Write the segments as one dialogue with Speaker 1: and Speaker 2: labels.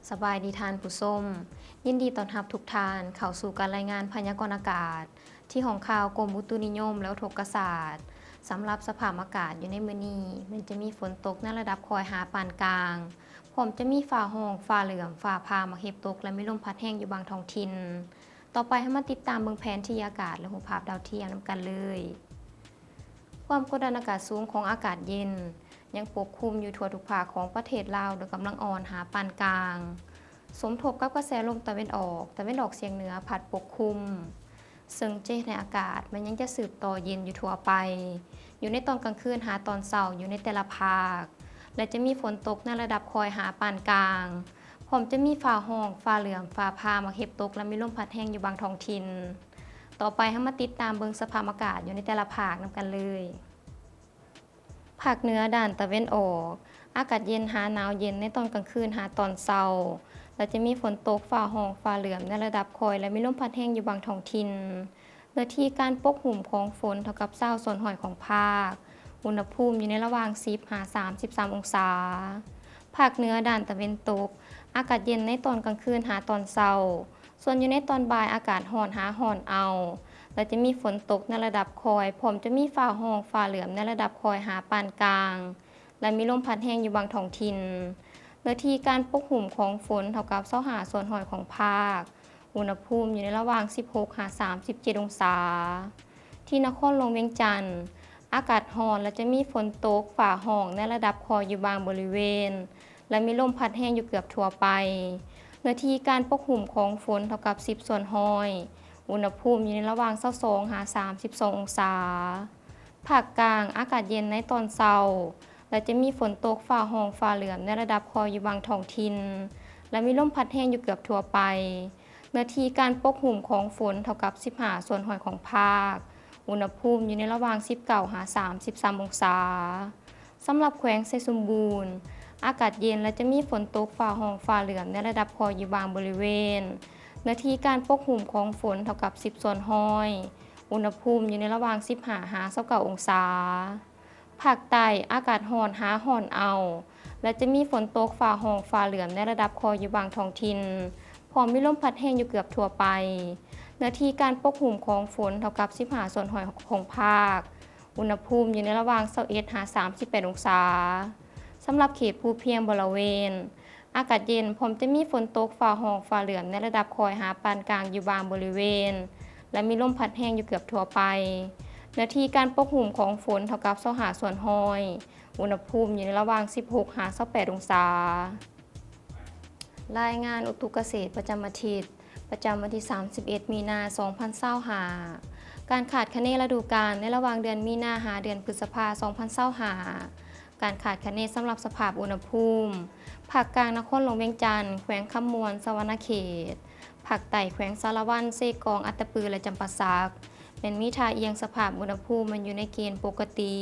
Speaker 1: สบายดีทานผู้ส้มยินดีต้อนรับทุกท่านเข้าสู่การรายงานพยากรณ์อากาศที่ของข่าวกรมอุตุนิยมและอุทกศาสตร์สำหรับสภาพอากาศอยู่ในมื้อนี้มันจะมีฝนตกในระดับคอยหาปานกลางพร้อมจะมีฟ้าห้องฟ้าเหลืองฟ้าผ่ามาเห็บตกและมีลมพัดแห้งอยู่บางท้องถิ่นต่อไปให้มาติดตามเบิ่งแผนที่อากาศและรูปภาพดาวเทียมนำกันเลยความกดดันอากาศสูงของอากาศเย็นยังปกคลุมอยู่ทั่วทุกภาคของประเทศลาวโดยกำลังอ่อนหาปานกลางสมทบกับกระแสลมตะวันออกเฉียงเหนือพัดปกคลุมซึ่งเจในอากาศมันยังจะสืบต่อเย็นอยู่ทั่วไปอยู่ในตอนกลางคืนหาตอนเช้าอยู่ในแต่ละภาคและจะมีฝนตกในระดับคอยหาปานกลางพร้อมจะมีฟ้าห้องฟ้าเหลืองฟ้าผ่ามาเห็บตกและมีลมพัดแห้งอยู่บางท้องถิ่นต่อไปให้มาติดตามเบิ่งสภาพอากาศอยู่ในแต่ละภาคนำกันเลยภาคเหนือด้านตะวันออกอากาศเย็นหาหนาวเย็นในตอนกลางคืนหาตอนเช้าและจะมีฝนตกฟ้าห้องฟ้าเหลืองในระดับคอยและมีลมพัดแห้งอยู่บางท้องถิ่นเนื้อที่การปกคลุมของฝนเท่ากับ20ส่วนหอยของภาคอุณหภูมิอยู่ในระหว่าง10 33 องศาภาคเหนือด้านตะวันตกอากาศเย็นในตอนกลางคืนหาตอนเช้าส่วนอยู่ในตอนบ่ายอากาศร้อนหาร้อนเอาและจะมีฝนตกในระดับคอยพร้อมจะมีฟ้าห้องฟ้าเหลืองในระดับคอยหาปานกลางและมีลมพัดแห้งอยู่บางท้องถิ่นเนื้อที่การปกคลุมของฝนเท่ากับ25ส่วนหอยของภาคอุณหภูมิอยู่ในระหว่าง16 37 องศาที่นครหลวงเวียงจันทร์อากาศร้อนและจะมีฝนตกฟ้าห้องในระดับคอยอยู่บางบริเวณและมีลมพัดแห้งอยู่เกือบทั่วไปเนื้อที่การปกคลุมของฝนเท่ากับ10ส่วนหอยอุณหภูมิอยู่ในระหว่าง22 32 องศาภาคกลางอากาศเย็นในตอนเช้าและจะมีฝนตกฟ้าห้องฟ้าเหลืองในระดับคอยอยู่บางท้องถิ่นและมีลมพัดแห้งอยู่เกือบทั่วไปเนื้อที่การปกคลุมของฝนเท่ากับ15ส่วนหอยของภาคอุณหภูมิอยู่ในระหว่าง19 33 องศาสำหรับแขวงไซสมบูรณ์อากาศเย็นและจะมีฝนตกฟ้าห้องฟ้าเหลืองในระดับคอยอยู่บางบริเวณเนื้อที่การปกคลุมของฝนเท่ากับ10ส่วนหอยอุณหภูมิอยู่ในระหว่าง15 29 องศาภาคใต้อากาศร้อนหาร้อนเอาและจะมีฝนตกฟ้าห้องฟ้าเหลืองในระดับคอยอยู่บางท้องถิ่นพร้อมมีลมพัดแห้งอยู่เกือบทั่วไปเนื้อที่การปกคลุมของฝนเท่ากับ15ส่วนหอยของภาคอุณหภูมิอยู่ในระหว่าง21 38 องศาสำหรับเขตภูเพียงบริเวณอากาศเย็นพร้อมจะมีฝนตกฟ้าห้องฟ้าเหลืองในระดับคอยหาปานกลางอยู่บางบริเวณและมีลมพัดแห้งอยู่เกือบทั่วไปเนื้อที่การปกคลุมของฝนเท่ากับ25ส่วนหอยอุณหภูมิอยู่ในระหว่าง16 28 องศารายงานอุตุเกษตรประจำอาทิตย์ประจำวันที่31 มีนาคม 2025การขาดคะเนฤดูกาลในระหว่างเดือนมีนาหาเดือนพฤษภาคม 2025การขาดคะเนสำหรับสภาพอุณหภูมิภาคกลางนครหลวงเวียงจันทร์แขวงคำมวนสวรรณเขตภาคใต้แขวงสารวันเซกองอัตตปือและจำปาสักเป็นมีท่าเอียงสภาพอุณหภูมิมันอยู่ในเกณฑ์ปกติ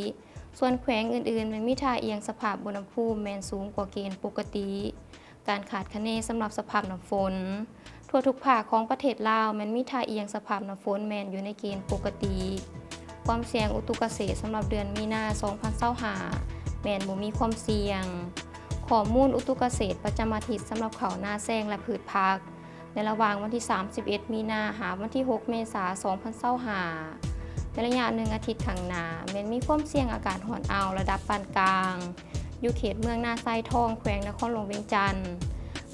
Speaker 1: ส่วนแขวงอื่นๆเป็นมีท่าเอียงสภาพอุณหภูมิแมนสูงกว่าเกณฑ์ปกติการขาดคะเนสำหรับสภาพน้ำฝนทั่วทุกภาคของประเทศลาวมันมีท่าเอียงสภาพน้ำฝนแมนอยู่ในเกณฑ์ปกติความเสี่ยงอุตุเกษตรสำหรับเดือนมีนาคม 2025แมนบ่มีความเสี่ยงข้อมูลอุตุเกษตรประจำอาทิตย์สำหรับข้าวหน้าแซงและพืชผักในระหว่างวันที่31 มีนาหาวันที่6 เมษายน 2025ในระยะ1อาทิตย์ข้างหน้าแม้นมีความเสี่ยงอากาศร้อนเอาระดับปานกลางอยู่เขตเมืองนาไซทองแขวงนครหลวงเวียงจันทร์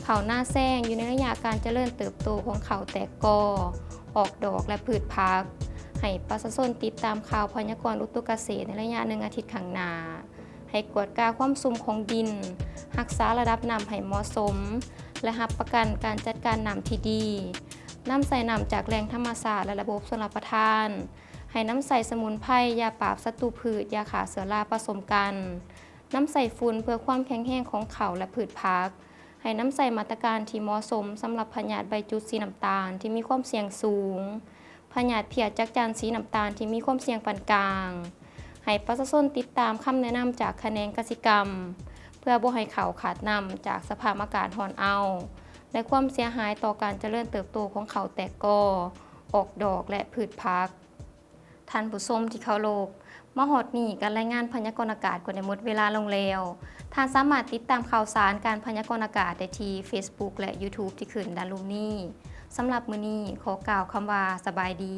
Speaker 1: ข้าวหน้าแซงอยู่ในระยะการเจริญเติบโตของข้าวแตกกอออกดอกและพืชผักให้ประชาชนติดตามข่าวพยากรณ์อุตุเกษตรในระยะ1อาทิตย์ข้างหน้าให้กวดกาความซุ่มของดินรักษาระดับน้ำให้เหมาะสมและรับประกันการจัดการน้ำที่ดีน้ำใส่น้ำจากแหล่งธรรมชาติและระบบชลประทานให้น้ำใส่สมุนไพรยาปราบศัตรูพืชยาฆ่าเชื้อราผสมกันน้ำใส่ฝุ่นเพื่อความแข็งแรงของเขาและพืชผักให้น้ำใส่มาตรการที่เหมาะสมสำหรับพยาธิใบจุดสีน้ำตาลที่มีความเสี่ยงสูงพยาธิเพียจักจั่นสีน้ำตาลที่มีความเสี่ยงปานกลางให้ประชาชนติดตามคำแนะนำจากแขนงเกษตรกรรมเพื่อบ่ให้เขาขาดน้ำจากสภาพอากาศร้อนเอาและความเสียหายต่อการเจริญเติบโตของเขาแตกกอออกดอกและพืชผักท่านผู้ชมที่เคารพ มาฮอดนี้การรายงานพยากรณ์อากาศก็ได้หมดเวลาลงแล้วท่านสามารถติดตามข่าวสารการพยากรณ์อากาศได้ที่ Facebook และ YouTube ที่ขึ้นด้านรูปนี้สำหรับมื้อนี้ขอกล่าวคำว่าสบายดี